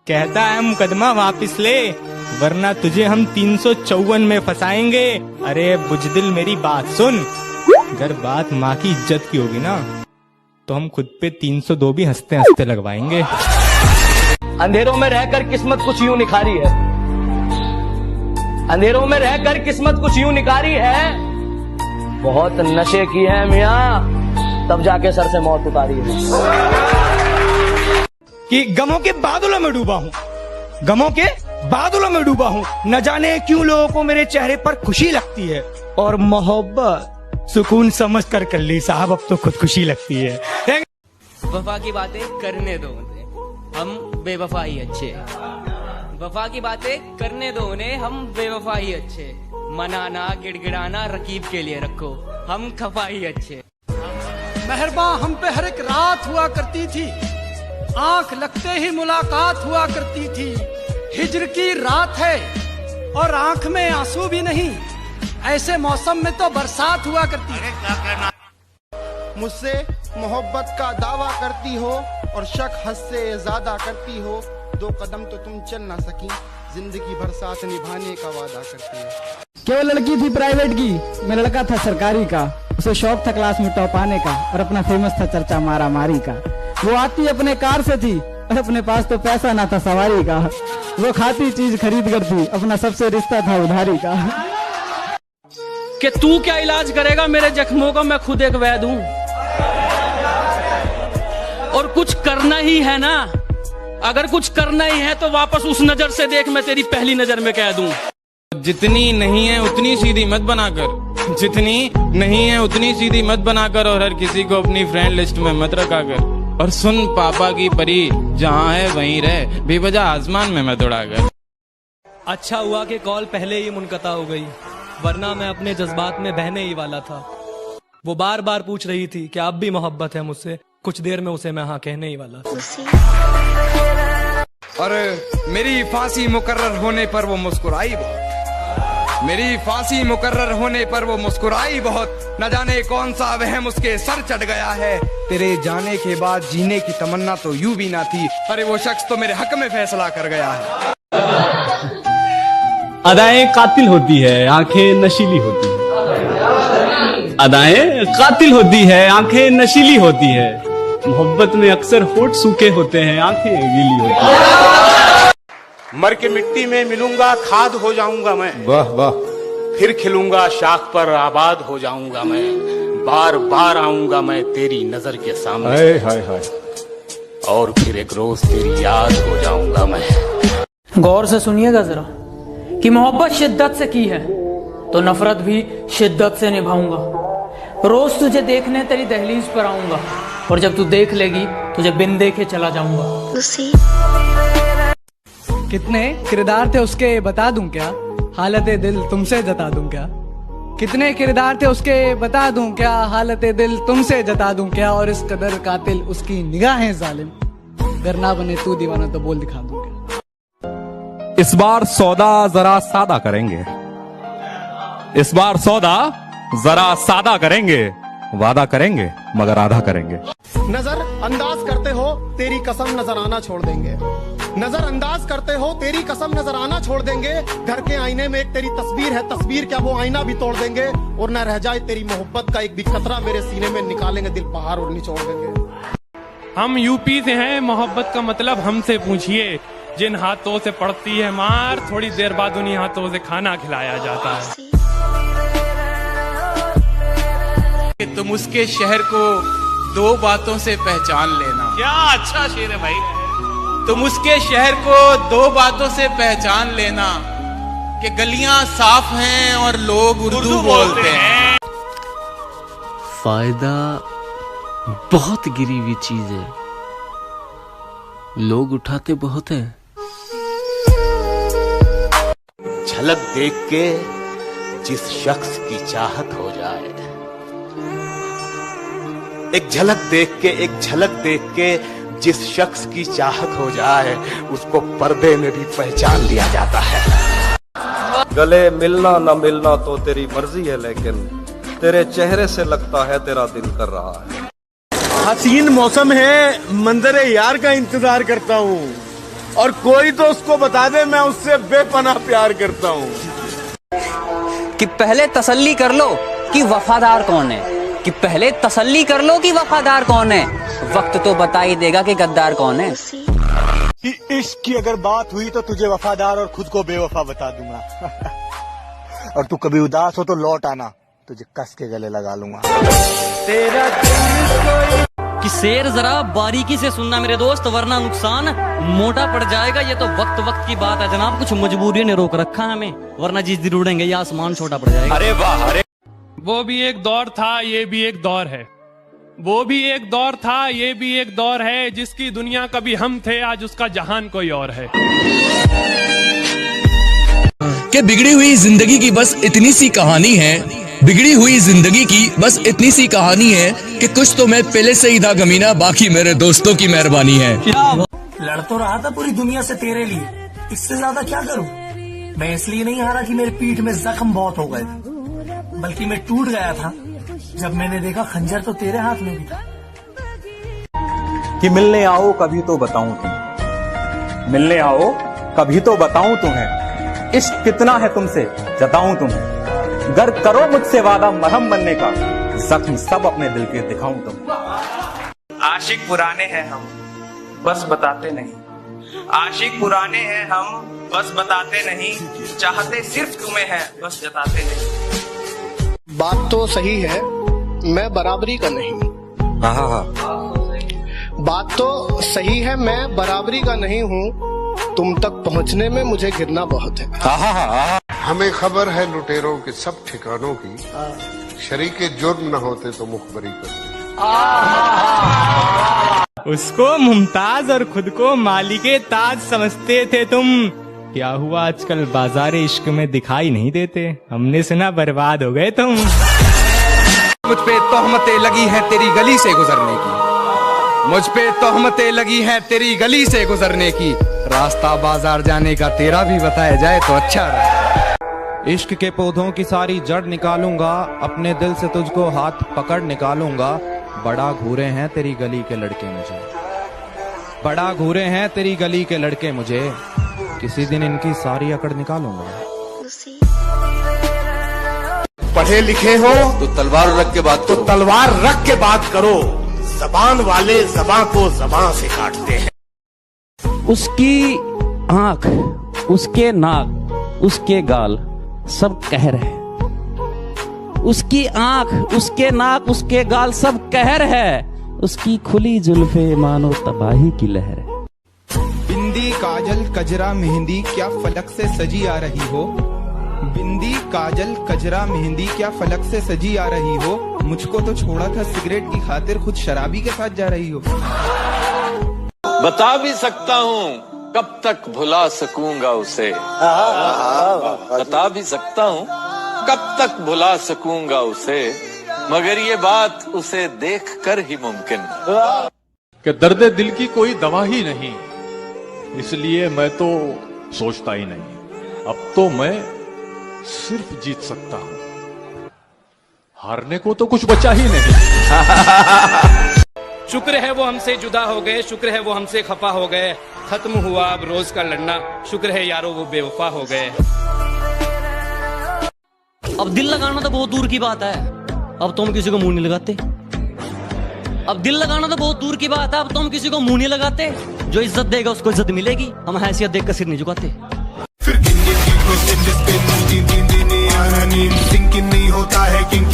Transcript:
कहता है मुकदमा वापस ले, वरना तुझे हम 354 में फंसाएंगे। अरे बुजदिल मेरी बात सुन, अगर बात माँ की इज्जत की होगी ना तो हम खुद पे 302 भी हंसते हंसते लगवाएंगे। अंधेरों में रहकर किस्मत कुछ यूं निखारी है, अंधेरों में रहकर किस्मत कुछ यूं निखारी है, बहुत नशे की है मियाँ, तब जाके सर से मौत उतारी है। कि गमों के बादलों में डूबा हूँ, गमों के बादलों में डूबा हूँ, न जाने क्यों लोगों को मेरे चेहरे पर खुशी लगती है, और मोहब्बत सुकून समझ कर ली साहब, अब तो खुदकुशी लगती है। वफा की बातें करने दो उन्हें, हम बेवफा ही अच्छे। वफा की बातें करने दो उन्हें, हम बेवफा ही अच्छे। मनाना गिड़गिड़ाना रकीब के लिए रखो, हम खफा ही अच्छे। मेहरबा हम पे हर एक रात हुआ करती थी, आंख लगते ही मुलाकात हुआ करती थी। हिज्र की रात है और आंख में आंसू भी नहीं, ऐसे मौसम में तो बरसात हुआ करती है। मुझसे मोहब्बत का दावा करती हो और शक हद से ज्यादा करती हो, 2 कदम तो तुम चल ना सकी, जिंदगी भर साथ निभाने का वादा करती है। केवल लड़की थी प्राइवेट की, मैं लड़का था सरकारी का। उसे शौक था क्लास में टॉप आने का, और अपना फेमस था चर्चा मारा मारी का। वो आती अपने कार से थी और अपने पास तो पैसा ना था सवारी का। वो खाती चीज खरीद कर थी, अपना सबसे रिश्ता था उधारी का। कि तू क्या इलाज करेगा मेरे जख्मों का, मैं खुद एक वैद हूँ। और कुछ करना ही है ना, अगर कुछ करना ही है तो वापस उस नजर से देख, मैं तेरी पहली नजर में कह दूं। जितनी नहीं है उतनी सीधी मत बनाकर, जितनी नहीं है उतनी सीधी मत बनाकर, और हर किसी को अपनी फ्रेंड लिस्ट में मत रखा कर। और सुन पापा की परी, जहाँ है वहीं रह, बेवजह आसमान में मत उड़ा कर। अच्छा हुआ कि कॉल पहले ही मुनक़ता हो गई, वरना मैं अपने जज्बात में बहने ही वाला था। वो बार बार पूछ रही थी कि अब भी मोहब्बत है मुझसे, कुछ देर में उसे मैं हाँ कहने ही वाला था। और मेरी फांसी मुकर्रर होने पर वो मुस्कुराई बहुत, मेरी फांसी मुकर्रर होने पर वो मुस्कुराई बहुत। न जाने कौन सा वहम उसके सर चढ़ गया है, तेरे जाने के बाद जीने की तमन्ना तो यूं भी ना थी। अरे वो शख्स तो मेरे हक में फैसला कर गया है। अदाएं कातिल होती है, आंखें नशीली होती है। अदाएं कातिल होती है, आंखें नशीली होती है। मोहब्बत में अक्सर होठ सूखे होते हैं, आंखें गीली होती हैं। मर के मिट्टी में मिलूंगा, खाद हो जाऊंगा मैं, वाह वाह, फिर खिलूंगा शाख पर, आबाद हो जाऊंगा मैं, बार बार आऊंगा मैं तेरी नजर के सामने, हाय हाय हाय, और फिर एक रोज तेरी याद हो जाऊंगा मैं। गौर से सुनिएगा जरा कि मोहब्बत शिद्दत से की है तो नफरत भी शिद्दत से निभाऊंगा। रोज तुझे देखने तेरी दहलीज पर आऊंगा, और जब तू देख लेगी तुझे बिन देखे चला जाऊंगा। कितने किरदार थे उसके बता दूं क्या, हालत दिल तुमसे जता दूं क्या। कितने किरदार थे उसके बता दूं क्या, हालत दिल तुमसे जता दूं क्या। और इस कदर कातिल उसकी निगाहें जालिम, अगर ना बने तू दीवाना तो बोल दिखा दूं क्या। इस बार सौदा जरा सादा करेंगे, इस बार सौदा जरा सादा करेंगे, वादा करेंगे मगर आधा करेंगे। नजर अंदाज करते हो तेरी कसम नजर आना छोड़ देंगे, नजर अंदाज करते हो तेरी कसम नजर आना छोड़ देंगे। घर के आईने में एक तेरी तस्वीर है, तस्वीर क्या वो आईना भी तोड़ देंगे। और न रह जाए तेरी मोहब्बत का एक भी कतरा मेरे सीने में, निकालेंगे दिल पहाड़ और निचोड़ देंगे। हम यूपी से हैं, मोहब्बत का मतलब हमसे पूछिए। जिन हाथों से पड़ती है मार, थोड़ी देर बाद उन्हीं हाथों से खाना खिलाया जाता है। तुम उसके शहर को 2 बातों से पहचान लेना। क्या अच्छा शेर है भाई। तुम उसके शहर को 2 बातों से पहचान लेना, कि गलियां साफ हैं और लोग उर्दू बोलते हैं। फायदा बहुत गिरी हुई चीज है, लोग उठाते बहुत हैं। झलक देख के जिस शख्स की चाहत हो जाए, एक झलक देख के जिस शख्स की चाहत हो जाए, उसको पर्दे में भी पहचान लिया जाता है। गले मिलना न मिलना तो तेरी मर्जी है, लेकिन तेरे चेहरे से लगता है तेरा दिल कर रहा है। हसीन मौसम है, मंजरे यार का इंतजार करता हूँ। और कोई तो उसको बता दे मैं उससे बेपनाह प्यार करता हूँ। कि पहले तसल्ली कर लो कि वफादार कौन है, कि पहले तसल्ली कर लो कि वफादार कौन है, वक्त तो बता ही देगा कि गद्दार कौन है। कि इश्क की अगर बात हुई तो तुझे वफादार और खुद को बेवफा बता दूंगा। और तू कभी उदास हो तो लौट आना, तुझे कस के गले लगा लूंगा। तेरा कि शेर जरा बारीकी से सुनना मेरे दोस्त, वरना नुकसान मोटा पड़ जाएगा। ये तो वक्त वक्त की बात है जनाब, कुछ मजबूरियों ने रोक रखा है हमें, वरना जिस दिन उड़ेंगे ये आसमान छोटा पड़ जाएगा। अरे वाह, अरे वो भी एक दौर था, ये भी एक दौर है। वो भी एक दौर था, ये भी एक दौर है। जिसकी दुनिया कभी हम थे, आज उसका जहान कोई और है। कि बिगड़ी हुई जिंदगी की बस इतनी सी कहानी है, बिगड़ी हुई जिंदगी की बस इतनी सी कहानी है कि कुछ तो मैं पहले से ही था गमीना, बाकी मेरे दोस्तों की मेहरबानी है। लड़ तो रहा था पूरी दुनिया से तेरे लिए, इससे ज्यादा क्या करूं? मैं इसलिए नहीं हारा कि मेरी पीठ में जख्म बहुत हो गए थे, बल्कि मैं टूट गया था जब मैंने देखा खंजर तो तेरे हाथ में भी था। कि मिलने आओ कभी तो बताऊं तुम्हें, मिलने आओ कभी तो बताऊं तुम्हें, इश्क कितना है तुमसे जताऊं तुम्हें। गर करो मुझसे वादा मरहम बनने का, जख्म सब अपने दिल के दिखाऊं तुम। आशिक पुराने हैं हम बस बताते नहीं, आशिक पुराने हैं हम बस बताते नहीं, चाहते सिर्फ तुम्हें है बस जताते नहीं। बात तो सही है, मैं बराबरी का नहीं। बात तो सही है, मैं बराबरी का नहीं हूँ, तुम तक पहुँचने में मुझे गिरना बहुत है। हमें खबर है लुटेरों के सब ठिकानों की, शरीके जुर्म न होते तो मुखबरी करते। उसको मुमताज और खुद को मालिके ताज समझते थे तुम, क्या हुआ आजकल बाजार इश्क में दिखाई नहीं देते, हमने सुना बर्बाद हो गए तुम। मुझ पे तोहमतें लगी हैं तेरी गली से गुजरने की, मुझ पे तोहमतें लगी हैं तेरी गली से गुजरने की, रास्ता बाजार जाने का तेरा भी बताया जाए तो अच्छा रहा। इश्क के पौधों की सारी जड़ निकालूंगा, अपने दिल से तुझको हाथ पकड़ निकालूंगा। बड़ा घूरे हैं तेरी गली के लड़के मुझे, बड़ा घूरे हैं तेरी गली के लड़के मुझे, किसी दिन इनकी सारी अकड़ निकालूंगा। पढ़े लिखे हो तो तलवार रख के बात तो तलवार रख के बात करो, जबान वाले जबान को जबान से काटते हैं। उसकी आंख, उसके नाक, उसके गाल सब कहर है, उसकी आंख, उसके नाक, उसके गाल सब कहर है, उसकी खुली जुल्फे मानो तबाही की लहर है। बिंदी काजल कजरा मेहंदी क्या फलक से सजी आ रही हो, बिंदी काजल कजरा मेहंदी क्या फलक से सजी आ रही हो, मुझको तो छोड़ा था सिगरेट की खातिर खुद शराबी के साथ जा रही हो। बता भी सकता हूँ कब तक भुला सकूंगा उसे, बता भी सकता हूँ कब तक भुला सकूंगा उसे, मगर ये बात उसे देख कर ही मुमकिन कि दर्द दिल की कोई दवा ही नहीं, इसलिए मैं तो सोचता ही नहीं, अब तो मैं सिर्फ जीत सकता हूं, हारने को तो कुछ बचा ही नहीं। शुक्र है वो हमसे जुदा हो गए, शुक्र है वो हमसे खफा हो गए, खत्म हुआ अब रोज का लड़ना, शुक्र है यारो वो बेवफा हो गए। अब दिल लगाना तो बहुत दूर की बात है, अब तुम किसी को मुंह नहीं लगाते। अब दिल लगाना तो बहुत दूर की बात है, अब तुम किसी को मुंह नहीं लगाते। जो इज्जत देगा उसको इज्जत मिलेगी, हम हैसियत देख कर सिर नहीं झुकाते। नहीं होता है किंग